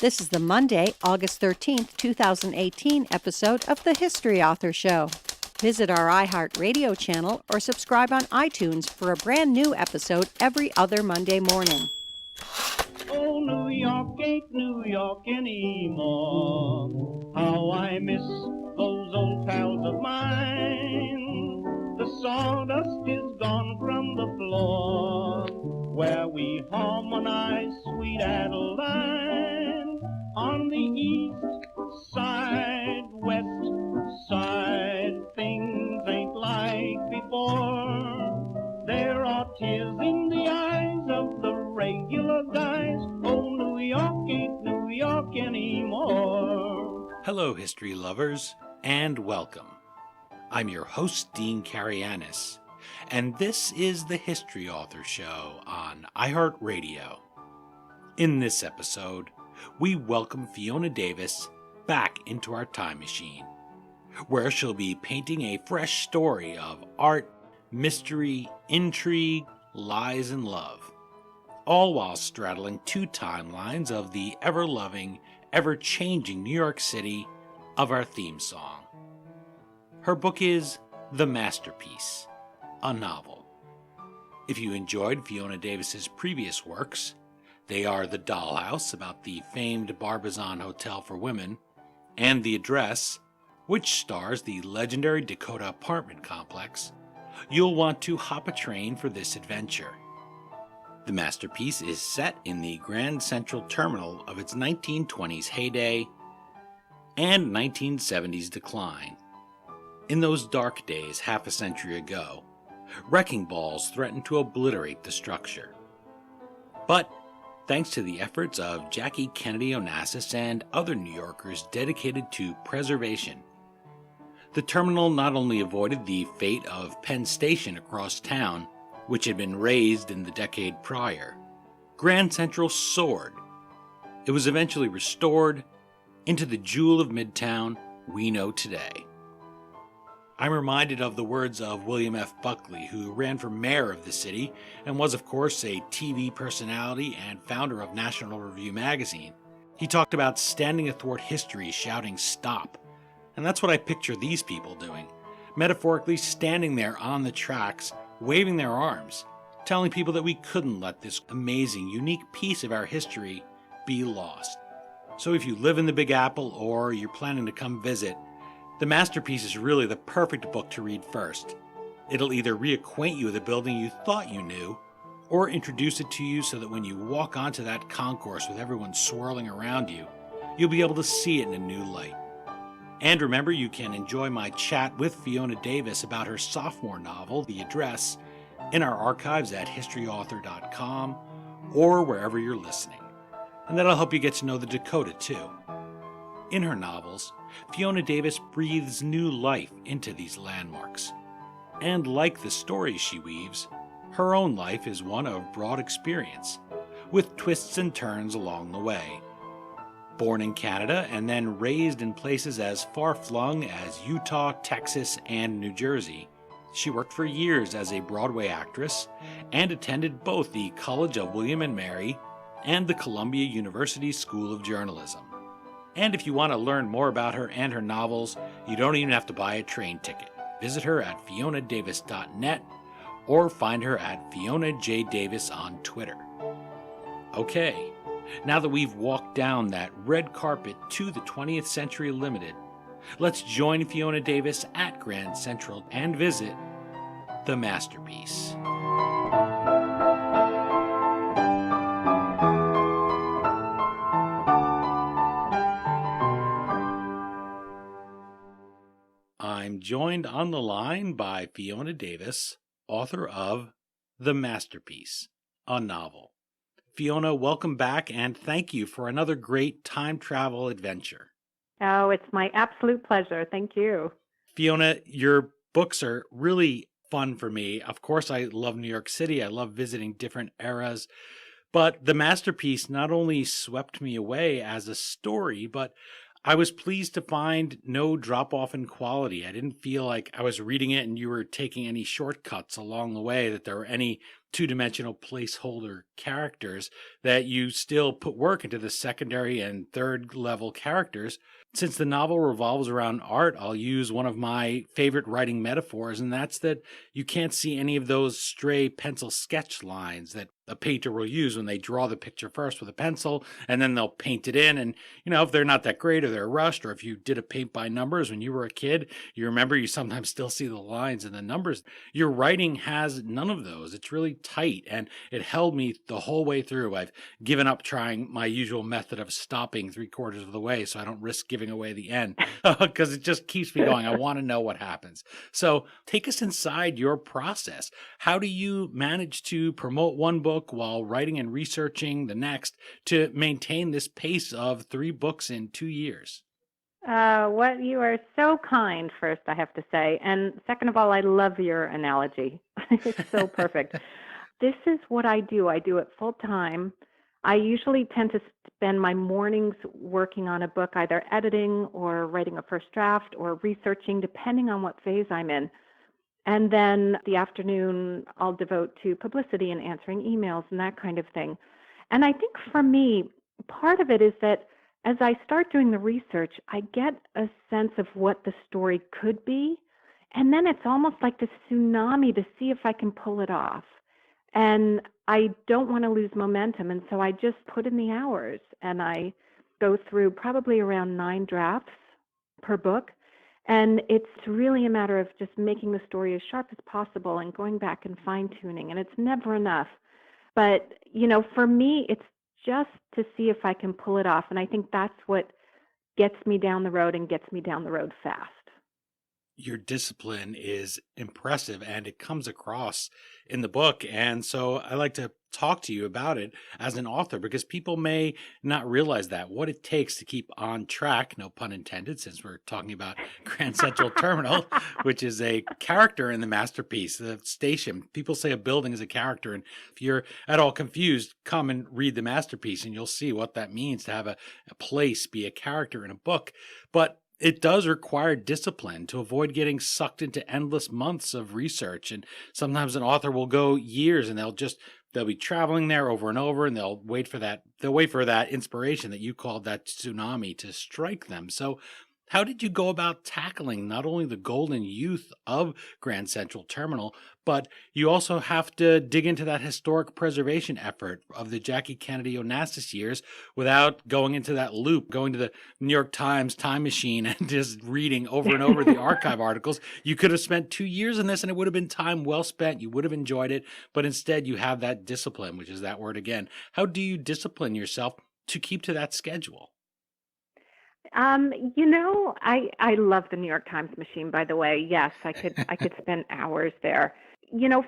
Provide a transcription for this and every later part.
This is the Monday, August 13th, 2018 episode of the History Author Show. Visit our iHeartRadio channel or subscribe on iTunes for a brand new episode every other Monday morning. Oh, New York ain't New York anymore. How I miss those old pals of mine. The sawdust is gone from the floor where we harmonize sweet Adeline. On the east side, west side, things ain't like before. There are tears in the eyes of the regular guys. Oh, New York ain't New York anymore. Hello, history lovers, and welcome. I'm your host, Dean Karayanis, and this is the History Author Show on iHeartRadio. In this episode, we welcome Fiona Davis back into our time machine, where she'll be painting a fresh story of art, mystery, intrigue, lies, and love, all while straddling two timelines of the ever-loving, ever-changing New York City of our theme song. Her book is The Masterpiece, a novel. If you enjoyed Fiona Davis's previous works, they are The Dollhouse, about the famed Barbizon Hotel for women, and The Address, which stars the legendary Dakota apartment complex, you'll want to hop a train for this adventure. The Masterpiece is set in the Grand Central Terminal of its 1920s heyday and 1970s decline. In those dark days half a century ago, wrecking balls threatened to obliterate the structure. But thanks to the efforts of Jackie Kennedy Onassis and other New Yorkers dedicated to preservation, the terminal not only avoided the fate of Penn Station across town, which had been razed in the decade prior. Grand Central soared. It was eventually restored into the jewel of Midtown we know today. I'm reminded of the words of William F. Buckley, who ran for mayor of the city and was, of course, a TV personality and founder of National Review magazine. He talked about standing athwart history, shouting, "Stop." And that's what I picture these people doing, metaphorically standing there on the tracks, waving their arms, telling people that we couldn't let this amazing, unique piece of our history be lost. So if you live in the Big Apple or you're planning to come visit, The Masterpiece is really the perfect book to read first. It'll either reacquaint you with a building you thought you knew, or introduce it to you so that when you walk onto that concourse with everyone swirling around you, you'll be able to see it in a new light. And remember, you can enjoy my chat with Fiona Davis about her sophomore novel, The Address, in our archives at historyauthor.com or wherever you're listening. And that'll help you get to know the Dakota, too. In her novels, Fiona Davis breathes new life into these landmarks. And like the stories she weaves, her own life is one of broad experience, with twists and turns along the way. Born in Canada and then raised in places as far-flung as Utah, Texas, and New Jersey, she worked for years as a Broadway actress and attended both the College of William and Mary and the Columbia University School of Journalism. And if you want to learn more about her and her novels, you don't even have to buy a train ticket. Visit her at fionadavis.net or find her at Fiona J. Davis on Twitter. Okay, now that we've walked down that red carpet to the 20th Century Limited, let's join Fiona Davis at Grand Central and visit The Masterpiece. I'm joined on the line by Fiona Davis, author of The Masterpiece, a novel. Fiona, welcome back, and thank you for another great time travel adventure. Oh, it's my absolute pleasure. Thank you. Fiona, your books are really fun for me. Of course, I love New York City. I love visiting different eras. But The Masterpiece not only swept me away as a story, but I was pleased to find no drop-off in quality. I didn't feel like I was reading it and you were taking any shortcuts along the way, that there were any two-dimensional placeholder characters, that you still put work into the secondary and third level characters. Since the novel revolves around art, I'll use one of my favorite writing metaphors, and that's that you can't see any of those stray pencil sketch lines that a painter will use when they draw the picture first with a pencil, and then they'll paint it in. And, if they're not that great or they're rushed, or if you did a paint by numbers when you were a kid, you remember you sometimes still see the lines and the numbers. Your writing has none of those. It's really tight, and it held me the whole way through. I've given up trying my usual method of stopping 3/4 of the way so I don't risk giving away the end, because it just keeps me going. I want to know what happens. So take us inside your process. How do you manage to promote one book while writing and researching the next to maintain this pace of 3 books in 2 years? What you are so kind, first, I have to say. And second of all, I love your analogy. It's so perfect. This is what I do. I do it full time. I usually tend to spend my mornings working on a book, either editing or writing a first draft or researching, depending on what phase I'm in. And then the afternoon, I'll devote to publicity and answering emails and that kind of thing. And I think for me, part of it is that as I start doing the research, I get a sense of what the story could be. And then it's almost like this tsunami to see if I can pull it off. And I don't want to lose momentum. And so I just put in the hours, and I go through probably around 9 drafts per book. And it's really a matter of just making the story as sharp as possible and going back and fine-tuning. And it's never enough. But, for me, it's just to see if I can pull it off. And I think that's what gets me down the road and gets me down the road fast. Your discipline is impressive, and it comes across in the book. And so I like to talk to you about it as an author, because people may not realize that what it takes to keep on track, no pun intended, since we're talking about Grand Central Terminal, which is a character in the masterpiece, the station. People say a building is a character. And if you're at all confused, come and read the masterpiece and you'll see what that means to have a place be a character in a book. But it does require discipline to avoid getting sucked into endless months of research. And sometimes an author will go years, and they'll be traveling there over and over, and they'll wait for that inspiration that you called that tsunami to strike them. So how did you go about tackling not only the golden youth of Grand Central Terminal, but you also have to dig into that historic preservation effort of the Jackie Kennedy Onassis years without going into that loop, going to the New York Times time machine and just reading over and over the archive articles? You could have spent 2 years in this and it would have been time well spent. You would have enjoyed it, but instead you have that discipline, which is that word again. How do you discipline yourself to keep to that schedule? I love the New York Times machine, by the way. Yes, I could spend hours there.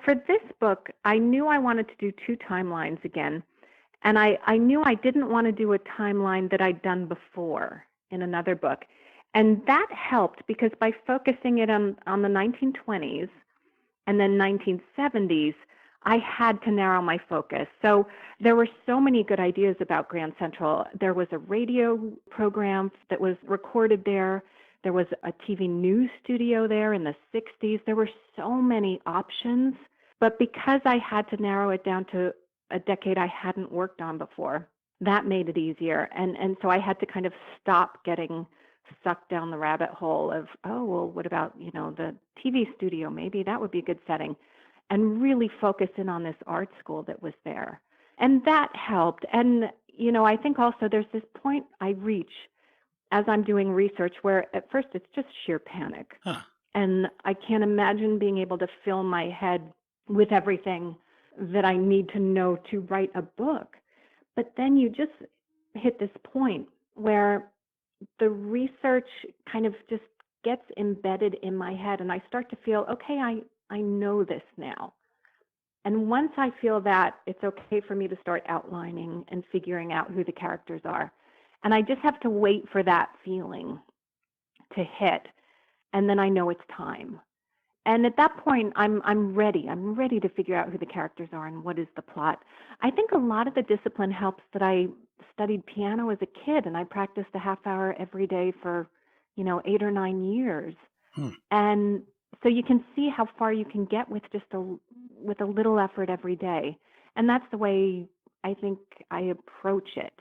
For this book, I knew I wanted to do 2 timelines again. And I knew I didn't want to do a timeline that I'd done before in another book. And that helped because by focusing it on the 1920s and then 1970s, I had to narrow my focus. So there were so many good ideas about Grand Central. There was a radio program that was recorded there. There was a TV news studio there in the 60s. There were so many options. But because I had to narrow it down to a decade I hadn't worked on before, that made it easier. And so I had to kind of stop getting sucked down the rabbit hole of, what about, the TV studio? Maybe that would be a good setting. And really focus in on this art school that was there. And that helped. And, I think also there's this point I reach as I'm doing research where at first it's just sheer panic. Huh. And I can't imagine being able to fill my head with everything that I need to know to write a book. But then you just hit this point where the research kind of just gets embedded in my head and I start to feel, okay, I know this now. And once I feel that, it's okay for me to start outlining and figuring out who the characters are. And I just have to wait for that feeling to hit. And then I know it's time. And at that point, I'm ready. I'm ready to figure out who the characters are and what is the plot. I think a lot of the discipline helps that I studied piano as a kid and I practiced a half hour every day for, 8 or 9 years. And so you can see how far you can get with just with a little effort every day. And that's the way I think I approach it.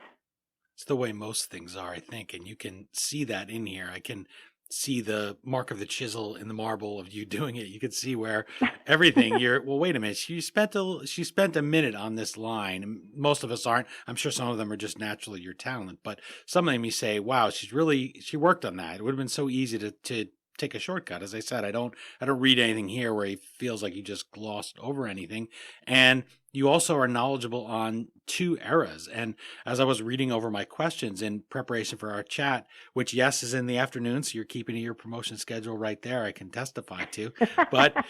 It's the way most things are, I think, and you can see that in here. I can see the mark of the chisel in the marble of you doing it. You can see where everything you're, well, wait a minute. She spent a minute on this line. And most of us aren't. I'm sure some of them are just naturally your talent, but some of them you say, wow, she worked on that. It would have been so easy to take a shortcut. As I said, I don't read anything here where he feels like he just glossed over anything. And you also are knowledgeable on two eras. And as I was reading over my questions in preparation for our chat, which, yes, is in the afternoon, so you're keeping to your promotion schedule right there, I can testify to. But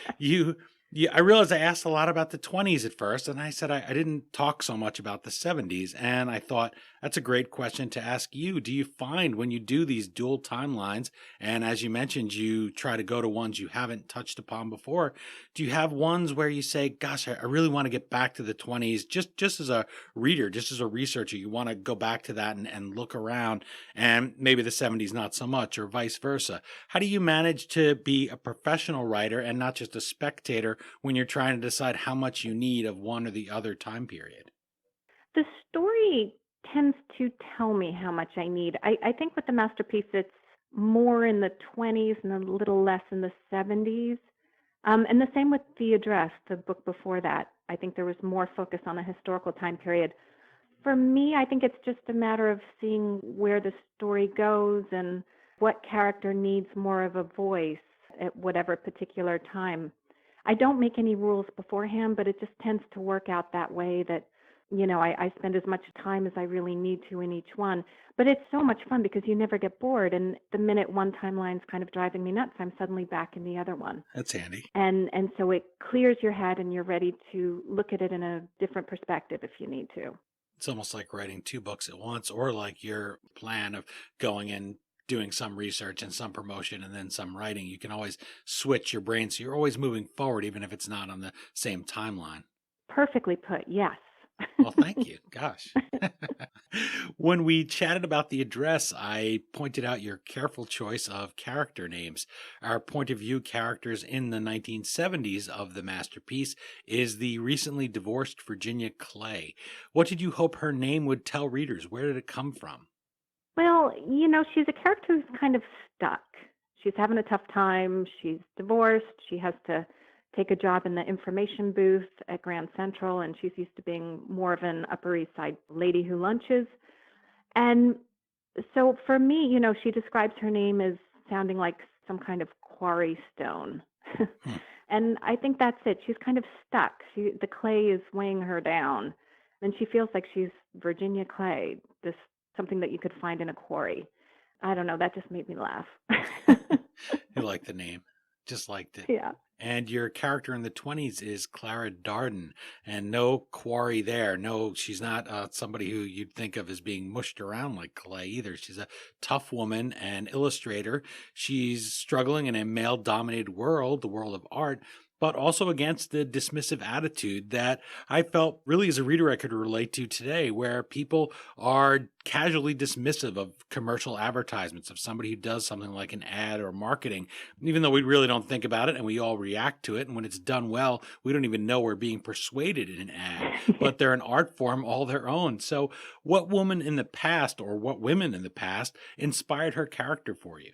I realized I asked a lot about the 20s at first, and I said I didn't talk so much about the 70s. And I thought that's a great question to ask you. Do you find when you do these dual timelines, and as you mentioned, you try to go to ones you haven't touched upon before, do you have ones where you say, gosh, I really want to get back to the 20s, just as a reader, just as a researcher, you want to go back to that and look around, and maybe the 70s not so much, or vice versa? How do you manage to be a professional writer and not just a spectator when you're trying to decide how much you need of one or the other time period? The story tends to tell me how much I need. I think with the masterpiece, it's more in the 20s and a little less in the 70s. And the same with The Address, the book before that. I think there was more focus on a historical time period. For me, I think it's just a matter of seeing where the story goes and what character needs more of a voice at whatever particular time. I don't make any rules beforehand, but it just tends to work out that way that, I spend as much time as I really need to in each one. But it's so much fun because you never get bored. And the minute one timeline's kind of driving me nuts, I'm suddenly back in the other one. That's handy. And so it clears your head and you're ready to look at it in a different perspective if you need to. It's almost like writing two books at once, or like your plan of going and doing some research and some promotion and then some writing. You can always switch your brain, so you're always moving forward, even if it's not on the same timeline. Perfectly put, yes. Well, thank you. Gosh. When we chatted about The Address, I pointed out your careful choice of character names. Our point of view characters in the 1970s of the masterpiece is the recently divorced Virginia Clay. What did you hope her name would tell readers? Where did it come from? Well, she's a character who's kind of stuck. She's having a tough time. She's divorced. She has to take a job in the information booth at Grand Central, and she's used to being more of an Upper East Side lady who lunches. And so for me, she describes her name as sounding like some kind of quarry stone. And I think that's it. She's kind of stuck. The clay is weighing her down, and she feels like she's Virginia Clay, something that you could find in a quarry. I don't know. That just made me laugh. You like the name. Just liked it. Yeah. And your character in the 20s is Clara Darden, and no quarry there. No, she's not somebody who you'd think of as being mushed around like clay either. She's a tough woman and illustrator. She's struggling in a male-dominated world, the world of art, but also against the dismissive attitude that I felt really as a reader I could relate to today, where people are casually dismissive of commercial advertisements, of somebody who does something like an ad or marketing, even though we really don't think about it and we all react to it. And when it's done well, we don't even know we're being persuaded in an ad, but they're an art form all their own. So what woman in the past, or what women in the past, inspired her character for you?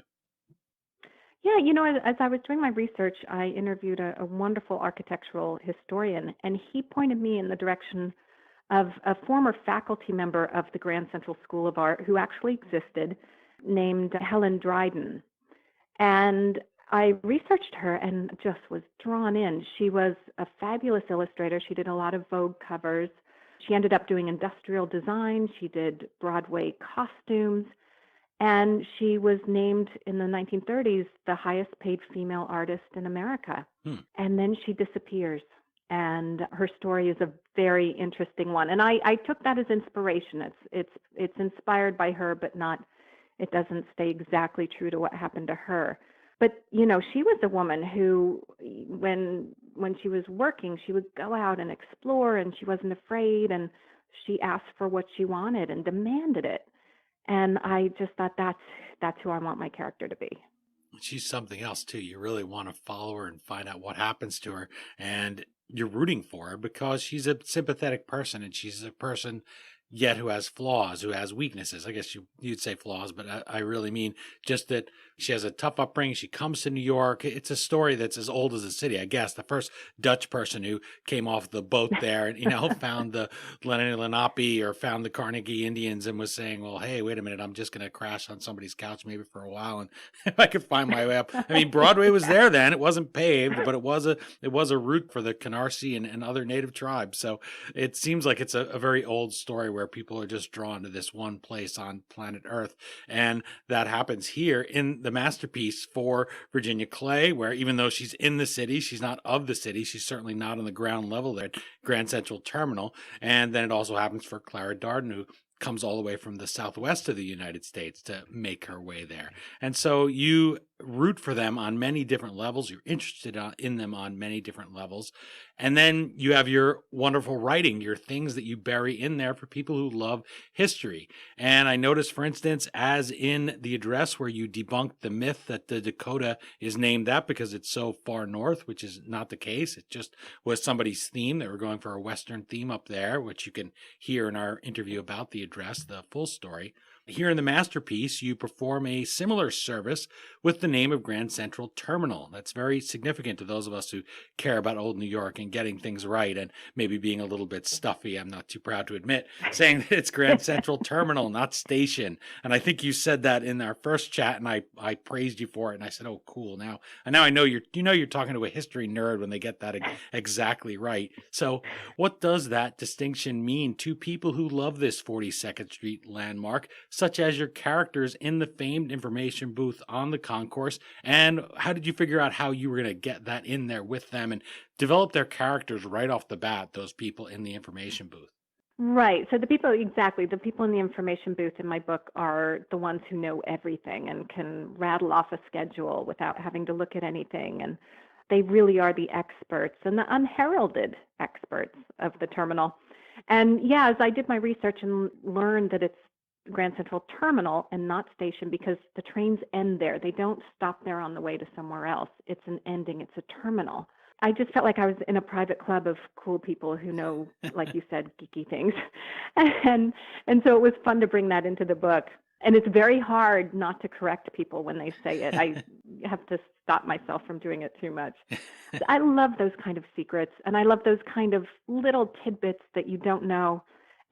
Yeah, as I was doing my research, I interviewed a wonderful architectural historian, and he pointed me in the direction of a former faculty member of the Grand Central School of Art who actually existed, named Helen Dryden. And I researched her and just was drawn in. She was a fabulous illustrator. She did a lot of Vogue covers. She ended up doing industrial design. She did Broadway costumes. And she was named in the 1930s the highest paid female artist in America. And then she disappears. And her story is a very interesting one. And I took that as inspiration. It's inspired by her, but it doesn't stay exactly true to what happened to her. But, she was a woman who, when she was working, she would go out and explore, and she wasn't afraid, and she asked for what she wanted and demanded it. And I just thought that's who I want my character to be. She's something else too. You really want to follow her and find out what happens to her. And you're rooting for her because she's a sympathetic person, and she's a person yet who has flaws, who has weaknesses. I guess you'd say flaws, but I really mean just that she has a tough upbringing. She comes to New York. It's a story that's as old as the city, I guess. The first Dutch person who came off the boat there and, found the Lenape or found the Carnegie Indians and was saying, well, hey, wait a minute, I'm just going to crash on somebody's couch maybe for a while, and if I could find my way up. I mean, Broadway was there then. It wasn't paved, but it was a route for the Canarsie and other native tribes. So it seems like it's a very old story where people are just drawn to this one place on planet Earth. And that happens here in the masterpiece for Virginia Clay, where even though she's in the city, she's not of the city. She's certainly not on the ground level there at Grand Central Terminal. And then it also happens for Clara Darden, who comes all the way from the southwest of the United States to make her way there. And so you root for them on many different levels. You're interested in them on many different levels. And then you have your wonderful writing, your things that you bury in there for people who love history. And I noticed, for instance, as in the address where you debunked the myth that the Dakota is named that because it's so far north, which is not the case. It just was somebody's theme. They were going for a Western theme up there, which you can hear in our interview about the address, the full story. Here in the masterpiece, you perform a similar service with the name of Grand Central Terminal. That's very significant to those of us who care about old New York and getting things right and maybe being a little bit stuffy, I'm not too proud to admit, saying that it's Grand Central Terminal, not station. And I think you said that in our first chat, and I praised you for it, and I said, oh, cool. Now I know you're talking to a history nerd when they get that exactly right. So what does that distinction mean to people who love this 42nd Street landmark, such as your characters in the famed information booth on the concourse? And how did you figure out how you were going to get that in there with them and develop their characters right off the bat, those people in the information booth? Right. So the people in the information booth in my book are the ones who know everything and can rattle off a schedule without having to look at anything. And they really are the experts and the unheralded experts of the terminal. And yeah, as I did my research and learned that it's Grand Central Terminal and not station because the trains end there. They don't stop there on the way to somewhere else. It's an ending. It's a terminal. I just felt like I was in a private club of cool people who know, like you said, geeky things. And so it was fun to bring that into the book. And it's very hard not to correct people when they say it. I have to stop myself from doing it too much. I love those kind of secrets, and I love those kind of little tidbits that you don't know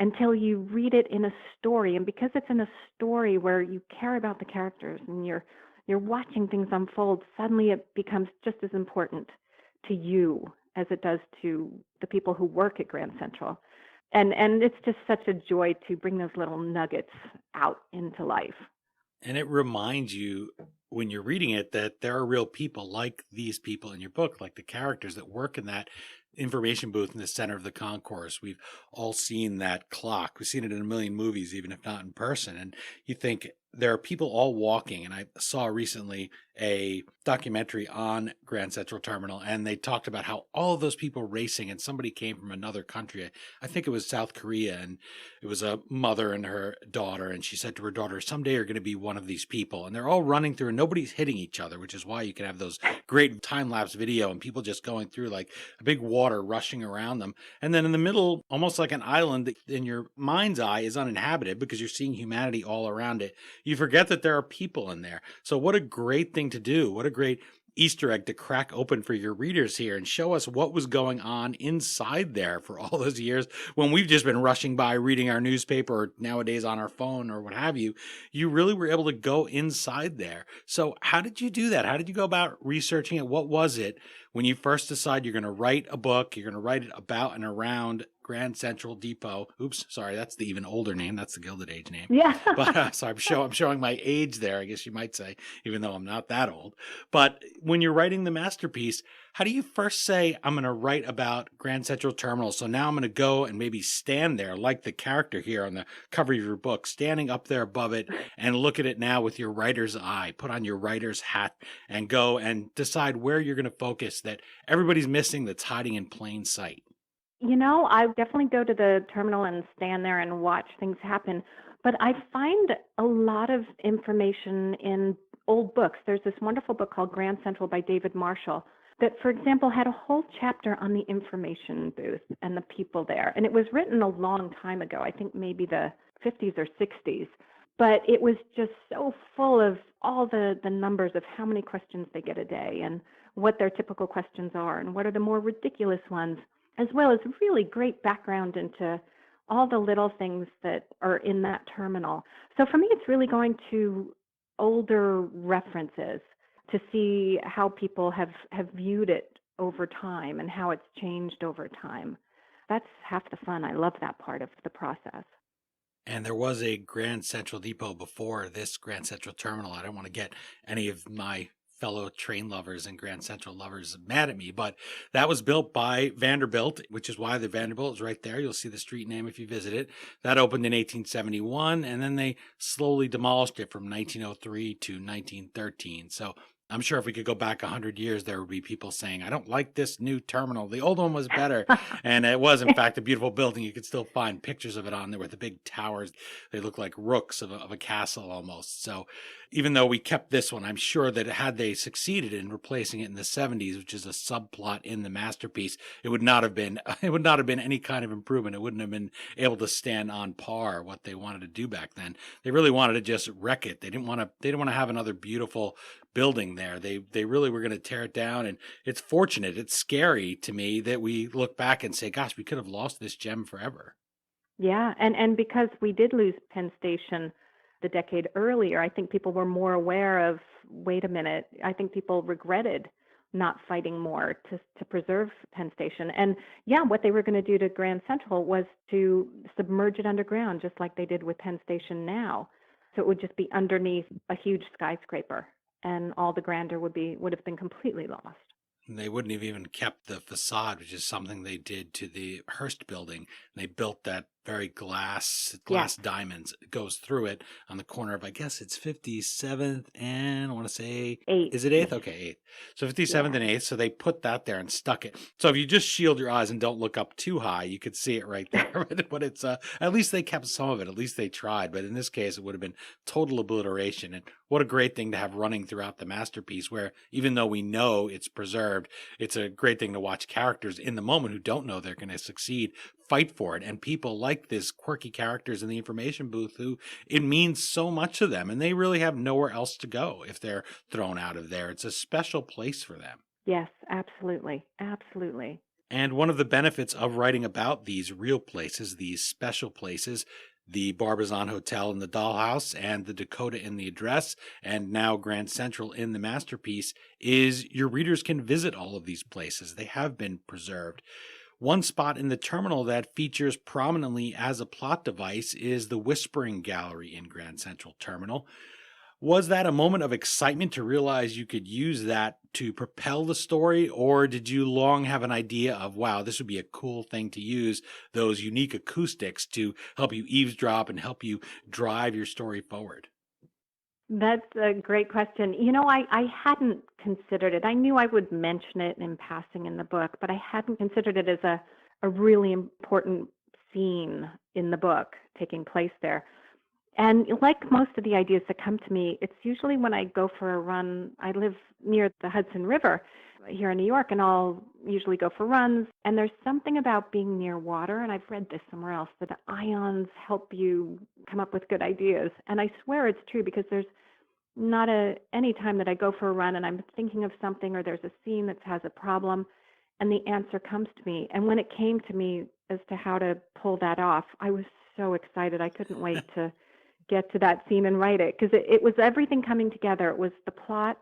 until you read it in a story. And because it's in a story where you care about the characters and you're watching things unfold, suddenly it becomes just as important to you as it does to the people who work at Grand Central. And it's just such a joy to bring those little nuggets out into life. And it reminds you when you're reading it that there are real people like these people in your book, like the characters that work in that information booth in the center of the concourse. We've all seen that clock. We've seen it in a million movies, even if not in person. And you think there are people all walking. And I saw recently a documentary on Grand Central Terminal, and they talked about how all of those people racing, and somebody came from another country. I think it was South Korea, and it was a mother and her daughter, and she said to her daughter, someday you're going to be one of these people. And they're all running through, and nobody's hitting each other, which is why you can have those great time-lapse video and people just going through like a big water rushing around them. And then in the middle, almost like an island that in your mind's eye is uninhabited because you're seeing humanity all around it, you forget that there are people in there. So what a great thing to do. What a great Easter egg to crack open for your readers here and show us what was going on inside there for all those years when we've just been rushing by reading our newspaper or nowadays on our phone or what have you. You really were able to go inside there. So how did you do that? How did you go about researching it? What was it when you first decide you're going to write a book, you're going to write it about and around Grand Central Depot? Oops, sorry, that's the even older name. That's the Gilded Age name. Yeah. But so I'm showing my age there, I guess you might say, even though I'm not that old. But when you're writing the masterpiece, how do you first say, I'm going to write about Grand Central Terminal? So now I'm going to go and maybe stand there like the character here on the cover of your book, standing up there above it and look at it now with your writer's eye, put on your writer's hat and go and decide where you're going to focus that everybody's missing that's hiding in plain sight. You know, I definitely go to the terminal and stand there and watch things happen. But I find a lot of information in old books. There's this wonderful book called Grand Central by David Marshall that, for example, had a whole chapter on the information booth and the people there. And it was written a long time ago, I think maybe the 50s or 60s. But it was just so full of all the numbers of how many questions they get a day and what their typical questions are and what are the more ridiculous ones, as well as really great background into all the little things that are in that terminal. So for me, it's really going to older references to see how people have viewed it over time and how it's changed over time. That's half the fun. I love that part of the process. And there was a Grand Central Depot before this Grand Central Terminal. I don't want to get any of my fellow train lovers and Grand Central lovers mad at me, but that was built by Vanderbilt, which is why the Vanderbilt is right there. You'll see the street name if you visit it. That opened in 1871, and then they slowly demolished it from 1903 to 1913. So I'm sure if we could go back 100 years, there would be people saying, I don't like this new terminal. The old one was better. And it was, in fact, a beautiful building. You could still find pictures of it on there with the big towers. They look like rooks of a castle almost. So even though we kept this one, I'm sure that had they succeeded in replacing it in the 70s, which is a subplot in the masterpiece, it would not have been any kind of improvement. It wouldn't have been able to stand on par what they wanted to do back then. They really wanted to just wreck it. They didn't want to have another beautiful building there. They really were going to tear it down. And it's fortunate. It's scary to me that we look back and say, gosh, we could have lost this gem forever. Yeah. And because we did lose Penn Station the decade earlier, I think people were more aware of, wait a minute, I think people regretted not fighting more to preserve Penn Station. And yeah, what they were going to do to Grand Central was to submerge it underground, just like they did with Penn Station now. So it would just be underneath a huge skyscraper, and all the grandeur would have been completely lost. And they wouldn't have even kept the facade, which is something they did to the Hearst building. They built that very glass diamonds. It goes through it on the corner of, I guess it's 57th and I want to say 8th. Is it 8th? Okay, 8th. So 57th and 8th. So they put that there and stuck it. So if you just shield your eyes and don't look up too high, you could see it right there. But it's at least they kept some of it. At least they tried. But in this case, it would have been total obliteration. And what a great thing to have running throughout the masterpiece, where even though we know it's preserved, it's a great thing to watch characters in the moment who don't know they're going to succeed fight for it. And people like this quirky characters in the information booth who it means so much to them, and they really have nowhere else to go if they're thrown out of there. It's a special place for them. Yes, absolutely. Absolutely. And one of the benefits of writing about these real places, these special places, the Barbizon Hotel in the Dollhouse and the Dakota in the Address, and now Grand Central in the Masterpiece, is your readers can visit all of these places. They have been preserved. One spot in the terminal that features prominently as a plot device is the Whispering Gallery in Grand Central Terminal. Was that a moment of excitement to realize you could use that to propel the story, or did you long have an idea of, wow, this would be a cool thing to use those unique acoustics to help you eavesdrop and help you drive your story forward? That's a great question. I hadn't considered it. I knew I would mention it in passing in the book, but I hadn't considered it as a really important scene in the book taking place there. And like most of the ideas that come to me, it's usually when I go for a run. I live near the Hudson River here in New York, and I'll usually go for runs. And there's something about being near water, and I've read this somewhere else, that the ions help you come up with good ideas. And I swear it's true, because there's not any time that I go for a run and I'm thinking of something, or there's a scene that has a problem, and the answer comes to me. And when it came to me as to how to pull that off, I was so excited. I couldn't wait to get to that scene and write it, because it was everything coming together. It was the plot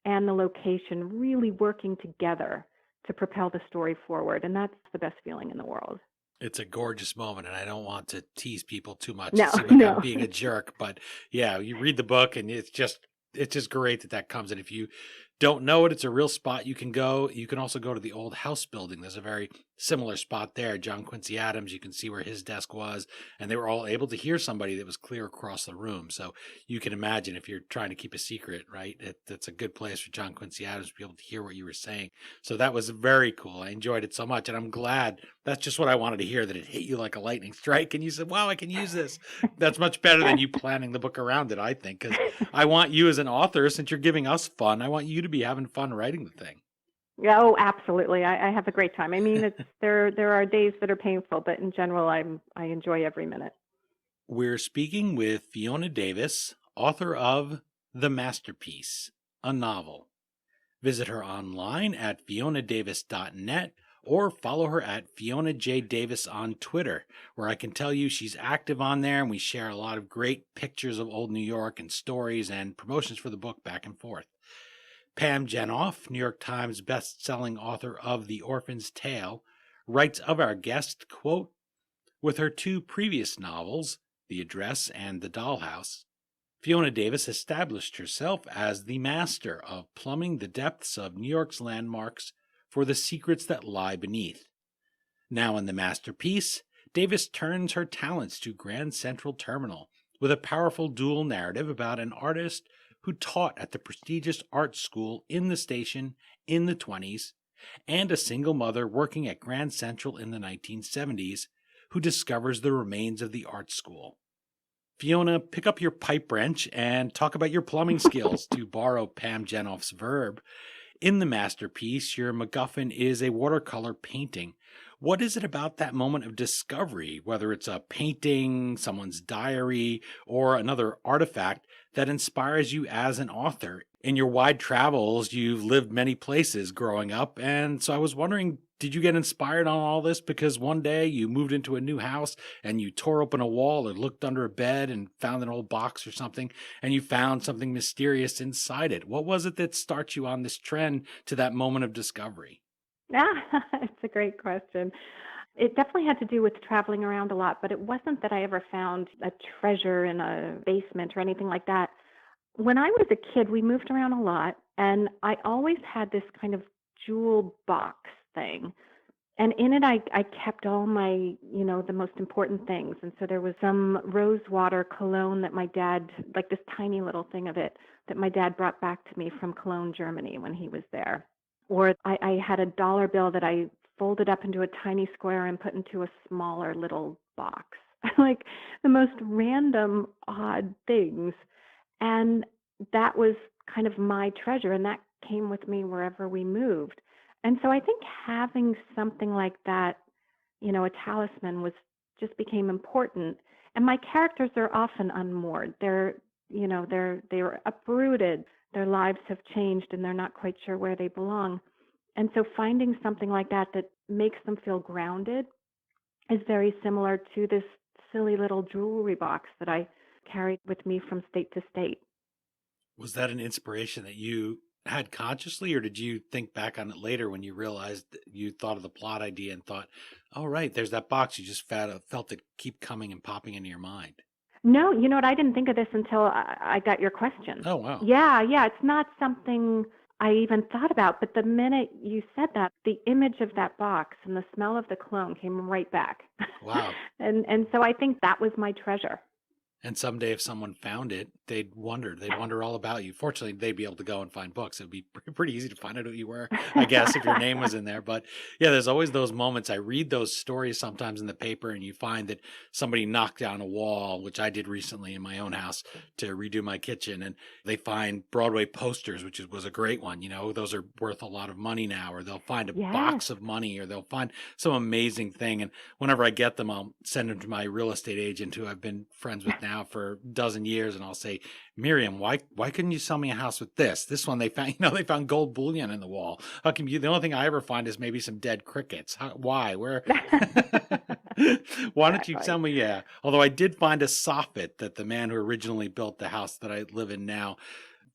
and the location really working together to propel the story forward. And that's the best feeling in the world. It's a gorgeous moment, and I don't want to tease people too much. No, It seems like no. I'm being a jerk, but yeah, you read the book, and it's just great that comes. And if you don't know it, it's a real spot you can go. You can also go to the old house building. There's a very similar spot there. John Quincy Adams, you can see where his desk was, and they were all able to hear somebody that was clear across the room. So you can imagine, if you're trying to keep a secret, right, that's a good place for John Quincy Adams to be able to hear what you were saying. So that was very cool. I enjoyed it so much, and I'm glad. That's just what I wanted to hear, that it hit you like a lightning strike, and you said, wow, I can use this. That's much better than you planning the book around it, I think, because I want you as an author, since you're giving us fun, I want you to be having fun writing the thing. Yeah, oh, absolutely. I have a great time. I mean, there are days that are painful, but in general, I enjoy every minute. We're speaking with Fiona Davis, author of The Masterpiece, a novel. Visit her online at fionadavis.net or follow her at Fiona J. Davis on Twitter, where I can tell you she's active on there and we share a lot of great pictures of old New York and stories and promotions for the book back and forth. Pam Jenoff, New York Times best-selling author of The Orphan's Tale, writes of our guest, quote, with her two previous novels, The Address and The Dollhouse, Fiona Davis established herself as the master of plumbing the depths of New York's landmarks for the secrets that lie beneath. Now in The Masterpiece, Davis turns her talents to Grand Central Terminal with a powerful dual narrative about an artist who taught at the prestigious art school in the station in the 20s, and a single mother working at Grand Central in the 1970s who discovers the remains of the art school. Fiona, pick up your pipe wrench and talk about your plumbing skills, to borrow Pam Jenoff's verb. In The Masterpiece, your MacGuffin is a watercolor painting. What is it about that moment of discovery, whether it's a painting, someone's diary, or another artifact, that inspires you as an author? In your wide travels, you've lived many places growing up, and so I was wondering, did you get inspired on all this because one day you moved into a new house and you tore open a wall or looked under a bed and found an old box or something, and you found something mysterious inside it? What was it that starts you on this trend to that moment of discovery? It's a great question. It definitely had to do with traveling around a lot, but it wasn't that I ever found a treasure in a basement or anything like that. When I was a kid, we moved around a lot, and I always had this kind of jewel box thing. And in it, I kept all my, the most important things. And so there was some rose water cologne that my dad, like this tiny little thing of it, that my dad brought back to me from Cologne, Germany when he was there. Or I had a dollar bill that I folded up into a tiny square and put into a smaller little box. Like the most random, odd things. And that was kind of my treasure, and that came with me wherever we moved. And so I think having something like that, a talisman, just became important. And my characters are often unmoored. They're uprooted. Their lives have changed, and they're not quite sure where they belong. And so finding something like that makes them feel grounded is very similar to this silly little jewelry box that I carried with me from state to state. Was that an inspiration that you had consciously, or did you think back on it later when you realized that you thought of the plot idea and thought, oh, right, there's that box, you just felt it keep coming and popping into your mind? No, you know what? I didn't think of this until I got your question. Oh, wow. Yeah. It's not something I even thought about, but the minute you said that, the image of that box and the smell of the cologne came right back. Wow. And so I think that was my treasure. And someday if someone found it, they'd wonder all about you. Fortunately, they'd be able to go and find books. It would be pretty easy to find out who you were, I guess, if your name was in there. But yeah, there's always those moments. I read those stories sometimes in the paper, and you find that somebody knocked down a wall, which I did recently in my own house to redo my kitchen. And they find Broadway posters, which was a great one. Those are worth a lot of money now, or they'll find a box of money, or they'll find some amazing thing. And whenever I get them, I'll send them to my real estate agent, who I've been friends with now for a dozen years, and I'll say, Miriam, why couldn't you sell me a house with this one? They found they found gold bullion in the wall. How come the only thing I ever find is maybe some dead crickets? Why? Where? Why don't you tell me? Yeah, although I did find a soffit that the man who originally built the house that I live in now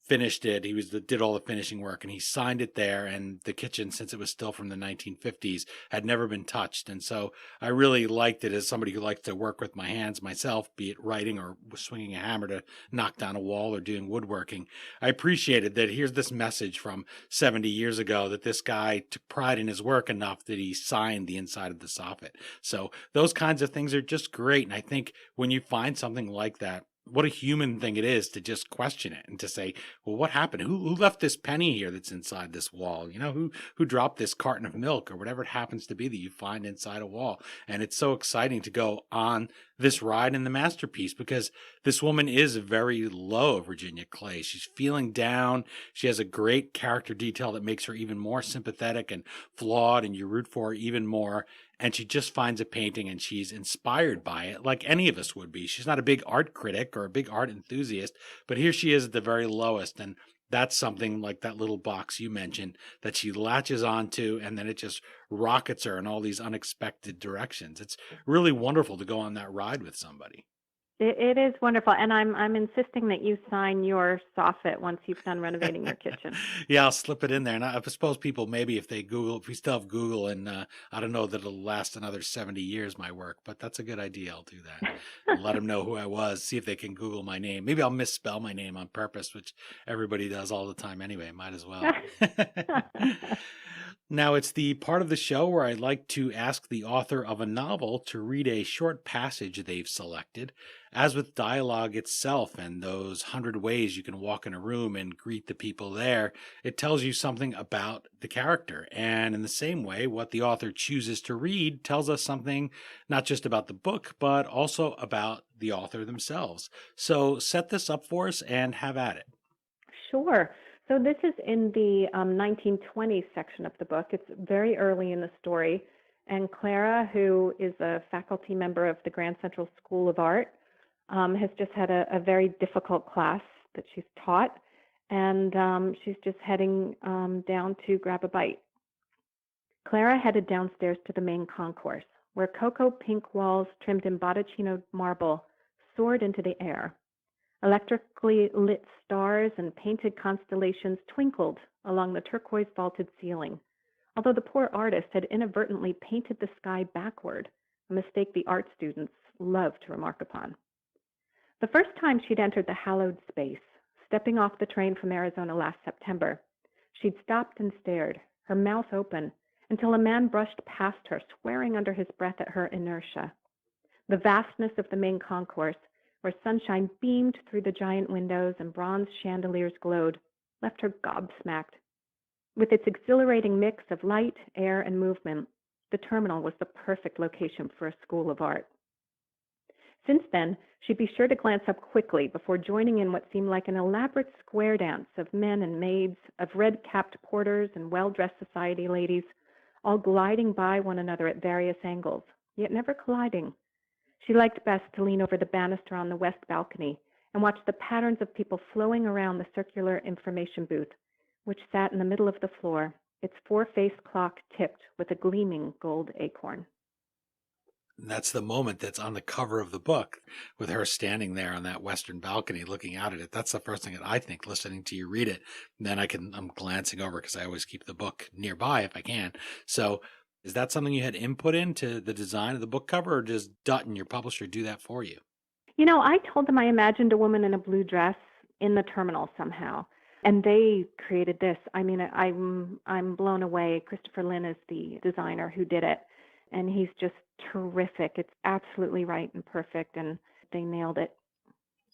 finished it. He did all the finishing work, and he signed it there. And the kitchen, since it was still from the 1950s, had never been touched. And so I really liked it as somebody who likes to work with my hands myself, be it writing or swinging a hammer to knock down a wall or doing woodworking. I appreciated that here's this message from 70 years ago that this guy took pride in his work enough that he signed the inside of the soffit. So those kinds of things are just great. And I think when you find something like that, what a human thing it is to just question it and to say, well, what happened? Who left this penny here that's inside this wall? Who dropped this carton of milk or whatever it happens to be that you find inside a wall? And it's so exciting to go on this ride in the masterpiece, because this woman is very low, Virginia Clay. She's feeling down. She has a great character detail that makes her even more sympathetic and flawed, and you root for her even more. And she just finds a painting and she's inspired by it, like any of us would be. She's not a big art critic or a big art enthusiast, but here she is at the very lowest. And that's something like that little box you mentioned that she latches onto, and then it just rockets her in all these unexpected directions. It's really wonderful to go on that ride with somebody. It is wonderful, and I'm insisting that you sign your soffit once you've done renovating your kitchen. Yeah, I'll slip it in there. And I suppose people, maybe if they Google, if we still have Google, and I don't know that it'll last another 70 years, my work, but that's a good idea. I'll do that. And let them know who I was, see if they can Google my name. Maybe I'll misspell my name on purpose, which everybody does all the time anyway. Might as well. Now, it's the part of the show where I like to ask the author of a novel to read a short passage they've selected. As with dialogue itself and those 100 ways you can walk in a room and greet the people there, it tells you something about the character. And in the same way, what the author chooses to read tells us something not just about the book, but also about the author themselves. So set this up for us and have at it. Sure. So this is in the 1920s section of the book. It's very early in the story. And Clara, who is a faculty member of the Grand Central School of Art, has just had a very difficult class that she's taught. And she's just heading down to grab a bite. Clara headed downstairs to the main concourse, where cocoa pink walls trimmed in Botticino marble soared into the air. Electrically lit stars and painted constellations twinkled along the turquoise vaulted ceiling, although the poor artist had inadvertently painted the sky backward, a mistake the art students loved to remark upon. The first time she'd entered the hallowed space, stepping off the train from Arizona last September, she'd stopped and stared, her mouth open, until a man brushed past her, swearing under his breath at her inertia. The vastness of the main concourse, where sunshine beamed through the giant windows and bronze chandeliers glowed, left her gobsmacked. With its exhilarating mix of light, air, and movement, the terminal was the perfect location for a school of art. Since then, she'd be sure to glance up quickly before joining in what seemed like an elaborate square dance of men and maids, of red-capped porters and well-dressed society ladies, all gliding by one another at various angles, yet never colliding. She liked best to lean over the banister on the west balcony and watch the patterns of people flowing around the circular information booth, which sat in the middle of the floor, its four-faced clock tipped with a gleaming gold acorn. And that's the moment that's on the cover of the book, with her standing there on that western balcony looking out at it. That's the first thing that I think, listening to you read it. And then I'm glancing over, because I always keep the book nearby if I can. So is that something you had input into the design of the book cover, or does Dutton, your publisher, do that for you? You know, I told them I imagined a woman in a blue dress in the terminal somehow, and they created this. I mean, I'm blown away. Christopher Lynn is the designer who did it, and he's just terrific. It's absolutely right and perfect, and they nailed it.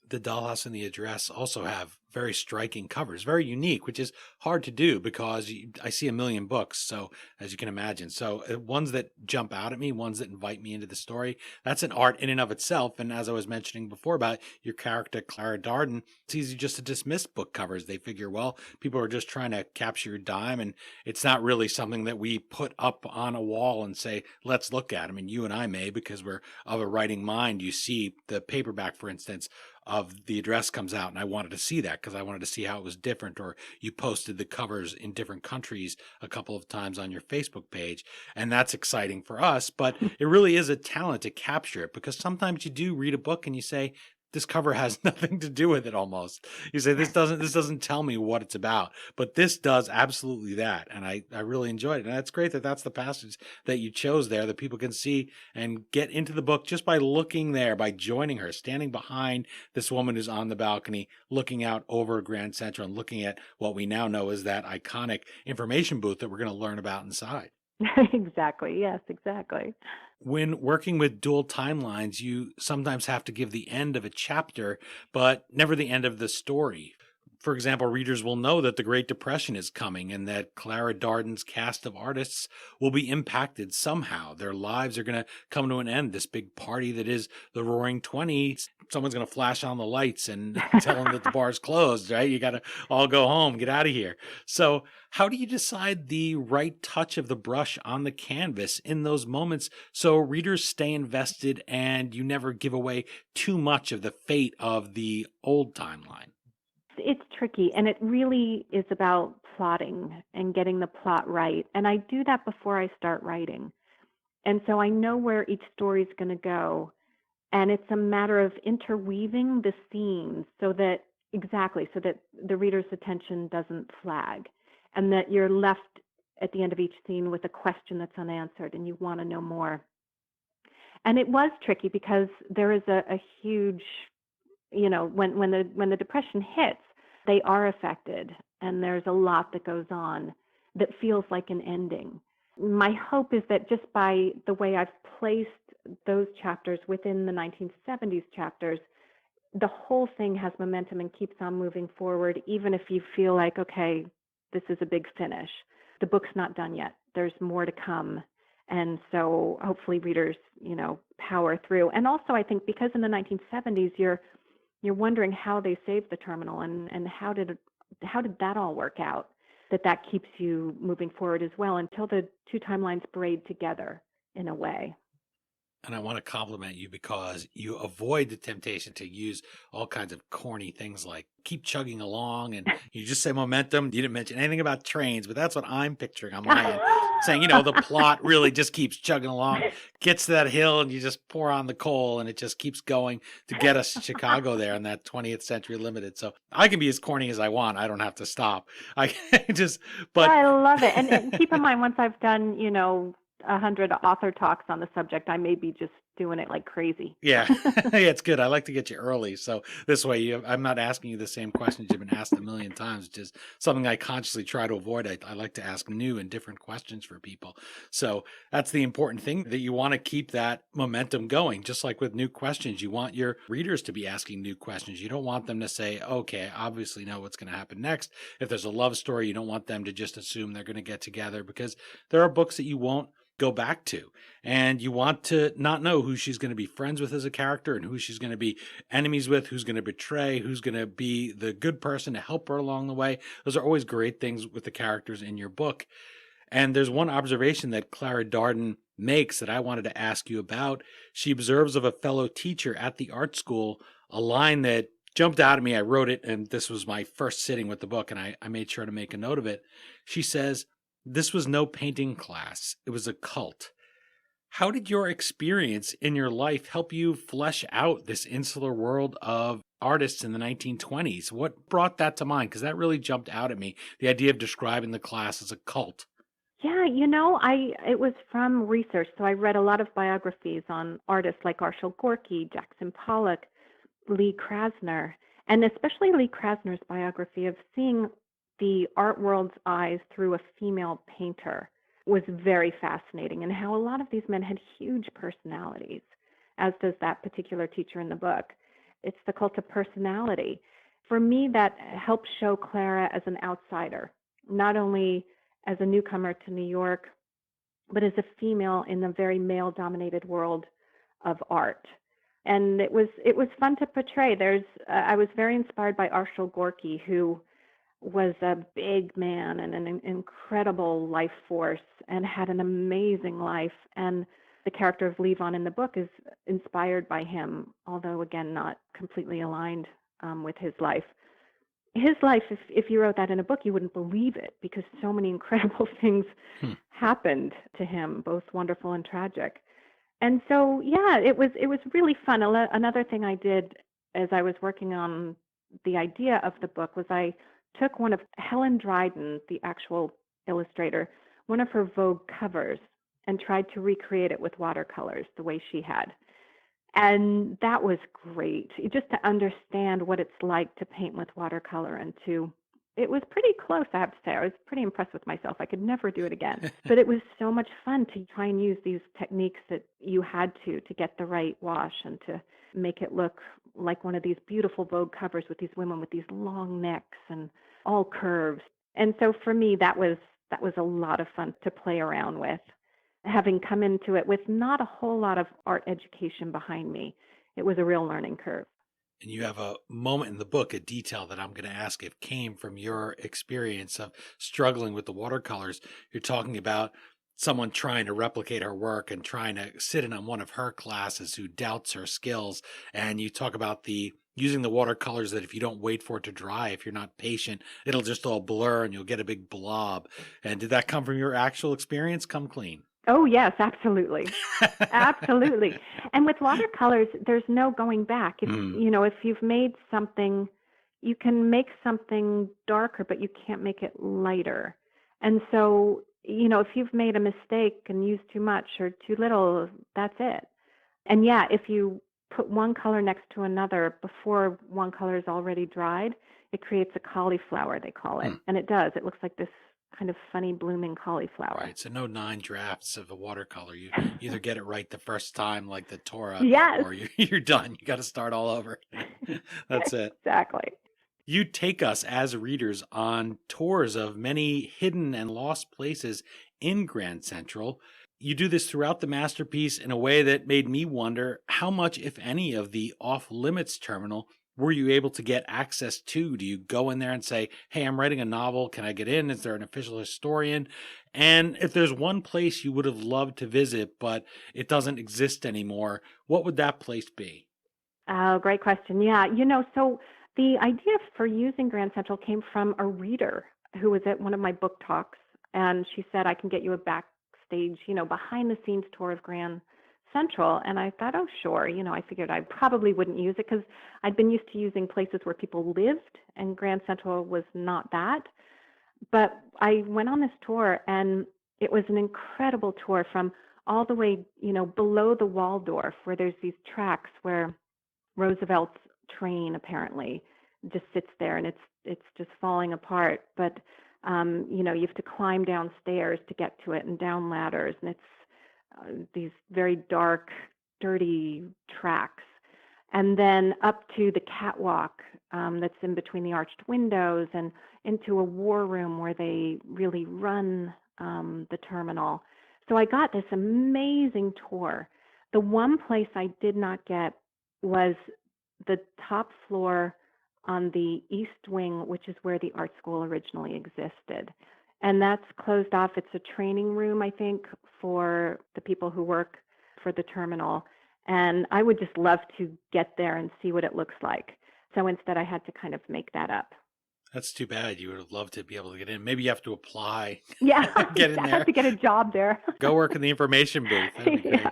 The Dollhouse and the Address also have very striking covers, very unique, which is hard to do because I see a million books, so as you can imagine. So ones that jump out at me, ones that invite me into the story, that's an art in and of itself. And as I was mentioning before about your character, Clara Darden, it's easy just to dismiss book covers. They figure, well, people are just trying to capture your dime, and it's not really something that we put up on a wall and say, let's look at them. And you and I may, because we're of a writing mind. You see the paperback, for instance, of The Address comes out, and I wanted to see that because I wanted to see how it was different. Or you posted the covers in different countries a couple of times on your Facebook page, and that's exciting for us. But it really is a talent to capture it, because sometimes you do read a book and you say, this cover has nothing to do with it almost. You say, this doesn't tell me what it's about, but this does absolutely that. And I really enjoyed it. And that's great that that's the passage that you chose there, that people can see and get into the book just by looking there, by joining her, standing behind this woman who's on the balcony, looking out over Grand Central and looking at what we now know is that iconic information booth that we're going to learn about inside. Exactly. Yes, exactly. When working with dual timelines, you sometimes have to give the end of a chapter, but never the end of the story. For example, readers will know that the Great Depression is coming and that Clara Darden's cast of artists will be impacted somehow. Their lives are going to come to an end. This big party that is the Roaring Twenties, someone's going to flash on the lights and tell them that the bar's closed, right? You got to all go home, get out of here. So how do you decide the right touch of the brush on the canvas in those moments so readers stay invested and you never give away too much of the fate of the old timeline? It's tricky, and it really is about plotting and getting the plot right. And I do that before I start writing. And so I know where each story is going to go. And it's a matter of interweaving the scenes so that the reader's attention doesn't flag and that you're left at the end of each scene with a question that's unanswered and you want to know more. And it was tricky because there is a huge, when the Depression hits, they are affected, and there's a lot that goes on that feels like an ending. My hope is that just by the way I've placed those chapters within the 1970s chapters, the whole thing has momentum and keeps on moving forward, even if you feel like, okay, this is a big finish. The book's not done yet. There's more to come. And so hopefully readers, power through. And also I think because in the 1970s, you're wondering how they saved the terminal and how did that all work out, that keeps you moving forward as well until the two timelines braid together in a way. And I want to compliment you because you avoid the temptation to use all kinds of corny things like keep chugging along. And you just say momentum. You didn't mention anything about trains, but that's what I'm picturing on my end. Saying, the plot really just keeps chugging along, gets to that hill and you just pour on the coal and it just keeps going to get us to Chicago there in that 20th Century Limited. So I can be as corny as I want. I don't have to stop. I love it. And keep in mind, once I've done, 100 author talks on the subject, I may be just doing it like crazy. Yeah. Yeah, it's good. I like to get you early. So this way I'm not asking you the same questions you've been asked a million times, which is something I consciously try to avoid. I like to ask new and different questions for people. So that's the important thing, that you want to keep that momentum going. Just like with new questions, you want your readers to be asking new questions. You don't want them to say, okay, I obviously know what's going to happen next. If there's a love story, you don't want them to just assume they're going to get together, because there are books that you won't go back to, and you want to not know who she's going to be friends with as a character and who she's going to be enemies with, who's going to betray, who's going to be the good person to help her along the way. Those are always great things with the characters in your book. And there's one observation that Clara Darden makes that I wanted to ask you about. She observes of a fellow teacher at the art school a line that jumped out at me. I wrote it, and this was my first sitting with the book, and I made sure to make a note of it. She says, "This was no painting class. It was a cult." How did your experience in your life help you flesh out this insular world of artists in the 1920s? What brought that to mind? Because that really jumped out at me, the idea of describing the class as a cult. Yeah, it was from research. So I read a lot of biographies on artists like Arshile Gorky, Jackson Pollock, Lee Krasner, and especially Lee Krasner's biography of seeing the art world's eyes through a female painter was very fascinating, and how a lot of these men had huge personalities, as does that particular teacher in the book. It's the cult of personality. For me, that helped show Clara as an outsider, not only as a newcomer to New York, but as a female in the very male-dominated world of art. And it was fun to portray. I was very inspired by Arshile Gorky, who was a big man and an incredible life force and had an amazing life. And the character of Levon in the book is inspired by him, although, again, not completely aligned with his life. His life, if you wrote that in a book, you wouldn't believe it, because so many incredible things happened to him, both wonderful and tragic. And so, yeah, it was really fun. Another thing I did as I was working on the idea of the book was I took one of Helen Dryden, the actual illustrator, one of her Vogue covers, and tried to recreate it with watercolors the way she had. And that was great, just to understand what it's like to paint with watercolor, and it was pretty close, I have to say. I was pretty impressed with myself. I could never do it again. But it was so much fun to try and use these techniques that you had to get the right wash and to make it look like one of these beautiful Vogue covers with these women with these long necks and all curves. And so for me, that was a lot of fun to play around with, having come into it with not a whole lot of art education behind me. It was a real learning curve. And you have a moment in the book, a detail that I'm going to ask if came from your experience of struggling with the watercolors. You're talking about someone trying to replicate her work and trying to sit in on one of her classes who doubts her skills. And you talk about using the watercolors that if you don't wait for it to dry, if you're not patient, it'll just all blur and you'll get a big blob. And did that come from your actual experience? Come clean. Oh, yes, absolutely. Absolutely. And with watercolors, there's no going back. If, if you've made something, you can make something darker, but you can't make it lighter. And so, if you've made a mistake and used too much or too little, that's it. And yeah, if you put one color next to another before one color is already dried, it creates a cauliflower, they call it. And it does. It looks like this kind of funny blooming cauliflower. Right. So no 9 drafts of a watercolor. You either get it right the first time, like the Torah, yes. or you're done. You got to start all over. That's it. Exactly. You take us as readers on tours of many hidden and lost places in Grand Central. You do this throughout the masterpiece in a way that made me wonder how much, if any, of the off-limits terminal were you able to get access to? Do you go in there and say, hey, I'm writing a novel. Can I get in? Is there an official historian? And if there's one place you would have loved to visit, but it doesn't exist anymore, what would that place be? Oh, great question. Yeah. So the idea for using Grand Central came from a reader who was at one of my book talks. And she said, I can get you a backstage, behind the scenes tour of Grand Central. And I thought, oh, sure. I figured I probably wouldn't use it because I'd been used to using places where people lived, and Grand Central was not that. But I went on this tour, and it was an incredible tour from all the way, below the Waldorf, where there's these tracks where Roosevelt's train apparently just sits there, and it's just falling apart. But you have to climb downstairs to get to it, and down ladders, and it's these very dark, dirty tracks. And then up to the catwalk that's in between the arched windows, and into a war room where they really run the terminal. So I got this amazing tour. The one place I did not get was the top floor on the east wing, which is where the art school originally existed. And that's closed off. It's a training room, I think, for the people who work for the terminal. And I would just love to get there and see what it looks like. So instead, I had to kind of make that up. That's too bad. You would have loved to be able to get in. Maybe you have to apply. Yeah, get in I there. have to get a job there. Go work in the information booth. That'd be great. Yeah.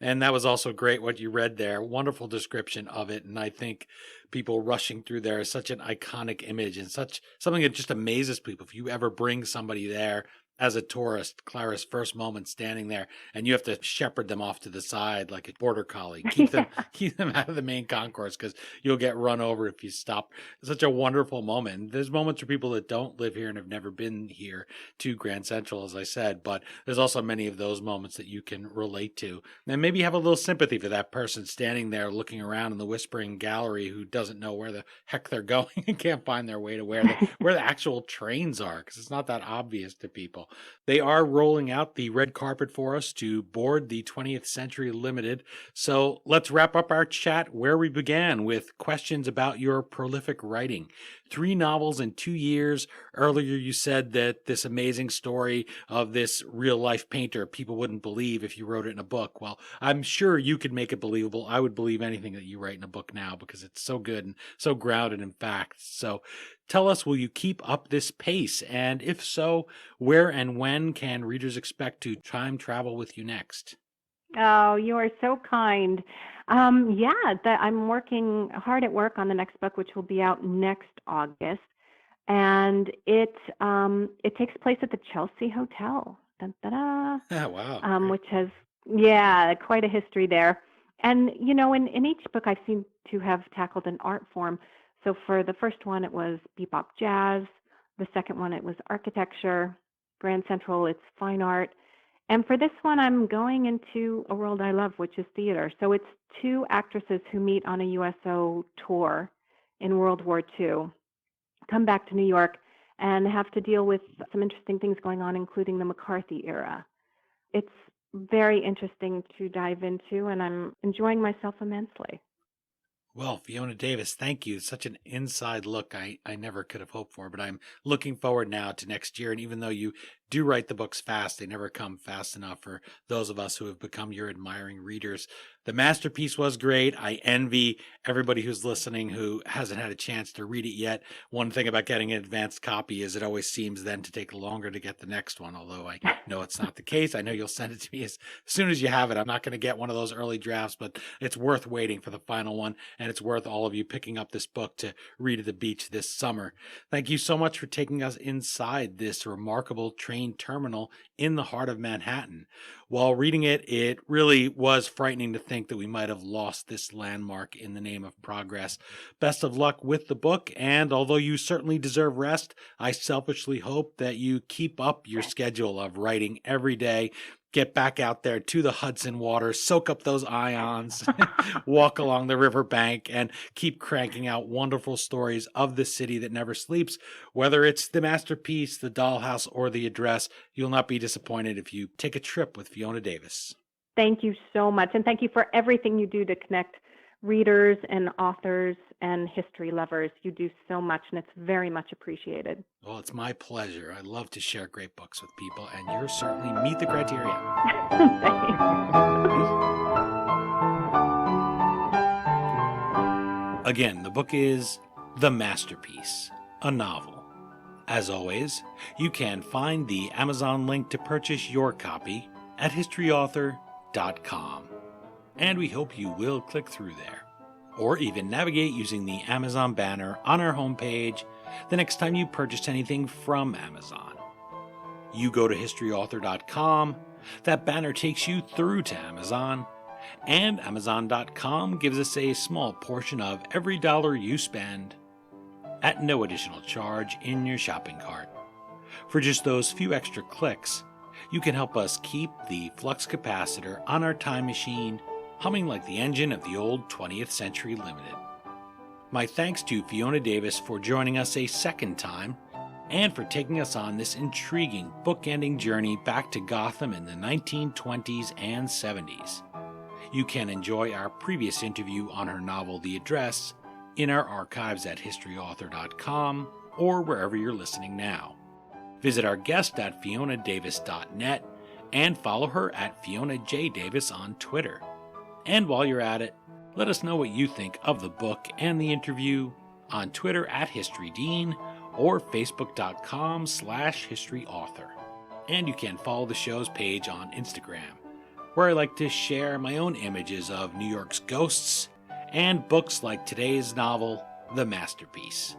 And that was also great what you read there. Wonderful description of it. And I think people rushing through there is such an iconic image and such something that just amazes people. If you ever bring somebody there as a tourist, Clara's first moment standing there, and you have to shepherd them off to the side like a border collie. Keep them out of the main concourse because you'll get run over if you stop. It's such a wonderful moment. And there's moments for people that don't live here and have never been here to Grand Central, as I said, but there's also many of those moments that you can relate to. And maybe have a little sympathy for that person standing there looking around in the whispering gallery who doesn't know where the heck they're going and can't find their way to where the actual trains are, because it's not that obvious to people. They are rolling out the red carpet for us to board the 20th Century Limited. So let's wrap up our chat where we began, with questions about your prolific writing. 3 novels in 2 years. Earlier you said that this amazing story of this real life painter, people wouldn't believe if you wrote it in a book. Well, I'm sure you could make it believable. I would believe anything that you write in a book now because it's so good and so grounded in facts. So tell us, will you keep up this pace? And if so, where and when can readers expect to time travel with you next? Oh, you are so kind. I'm working hard at work on the next book, which will be out next August. And it takes place at the Chelsea Hotel. Dun, da, da. Oh, wow. Which has, quite a history there. And, in each book, I seem to have tackled an art form. So for the first one, it was bebop jazz. The second one, it was architecture. Grand Central, it's fine art. And for this one, I'm going into a world I love, which is theater. So it's two actresses who meet on a USO tour in World War II, come back to New York, and have to deal with some interesting things going on, including the McCarthy era. It's very interesting to dive into, and I'm enjoying myself immensely. Well, Fiona Davis, thank you. Such an inside look I never could have hoped for, but I'm looking forward now to next year. And even though you do write the books fast, they never come fast enough for those of us who have become your admiring readers. The masterpiece was great. I envy everybody who's listening who hasn't had a chance to read it yet. One thing about getting an advanced copy is it always seems then to take longer to get the next one, although I know it's not the case. I know you'll send it to me as soon as you have it. I'm not going to get one of those early drafts, but it's worth waiting for the final one, and it's worth all of you picking up this book to read at the beach this summer. Thank you so much for taking us inside this remarkable train terminal in the heart of Manhattan. While reading it, it really was frightening to think that we might have lost this landmark in the name of progress. Best of luck with the book, and although you certainly deserve rest, I selfishly hope that you keep up your schedule of writing every day. Get back out there to the Hudson water, soak up those ions, walk along the riverbank, and keep cranking out wonderful stories of the city that never sleeps. Whether it's the masterpiece, the Dollhouse, or the address, you'll not be disappointed if you take a trip with Fiona Davis. Thank you so much. And thank you for everything you do to connect readers and authors and history lovers. You do so much, and it's very much appreciated. Well, it's my pleasure. I love to share great books with people, and you certainly meet the criteria. Again, the book is The Masterpiece, a novel. As always, you can find the Amazon link to purchase your copy at historyauthor.com. And we hope you will click through there, or even navigate using the Amazon banner on our homepage the next time you purchase anything from Amazon. You go to historyauthor.com, that banner takes you through to Amazon, and Amazon.com gives us a small portion of every dollar you spend at no additional charge in your shopping cart. For just those few extra clicks, you can help us keep the flux capacitor on our time machine humming like the engine of the old 20th Century Limited. My thanks to Fiona Davis for joining us a second time and for taking us on this intriguing bookending journey back to Gotham in the 1920s and 70s. You can enjoy our previous interview on her novel The Address in our archives at historyauthor.com or wherever you're listening now. Visit our guest at FionaDavis.net and follow her at Fiona J. Davis on Twitter. And while you're at it, let us know what you think of the book and the interview on Twitter at HistoryDean or Facebook.com/HistoryAuthor. And you can follow the show's page on Instagram, where I like to share my own images of New York's ghosts and books like today's novel, The Masterpiece.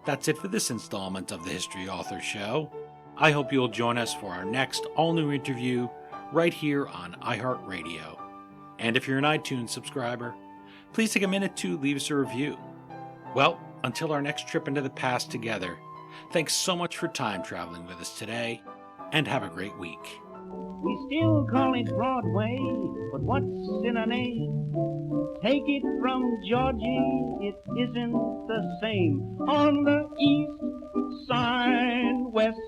That's it for this installment of the History Author Show. I hope you'll join us for our next all-new interview right here on iHeartRadio. And if you're an iTunes subscriber, please take a minute to leave us a review. Well, until our next trip into the past together, thanks so much for time traveling with us today, and have a great week. We still call it Broadway, but what's in a name? Take it from Georgie, it isn't the same. On the east side, west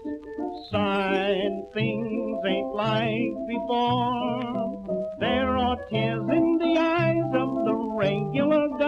side, things ain't like before. There are tears in the eyes of the regular guy.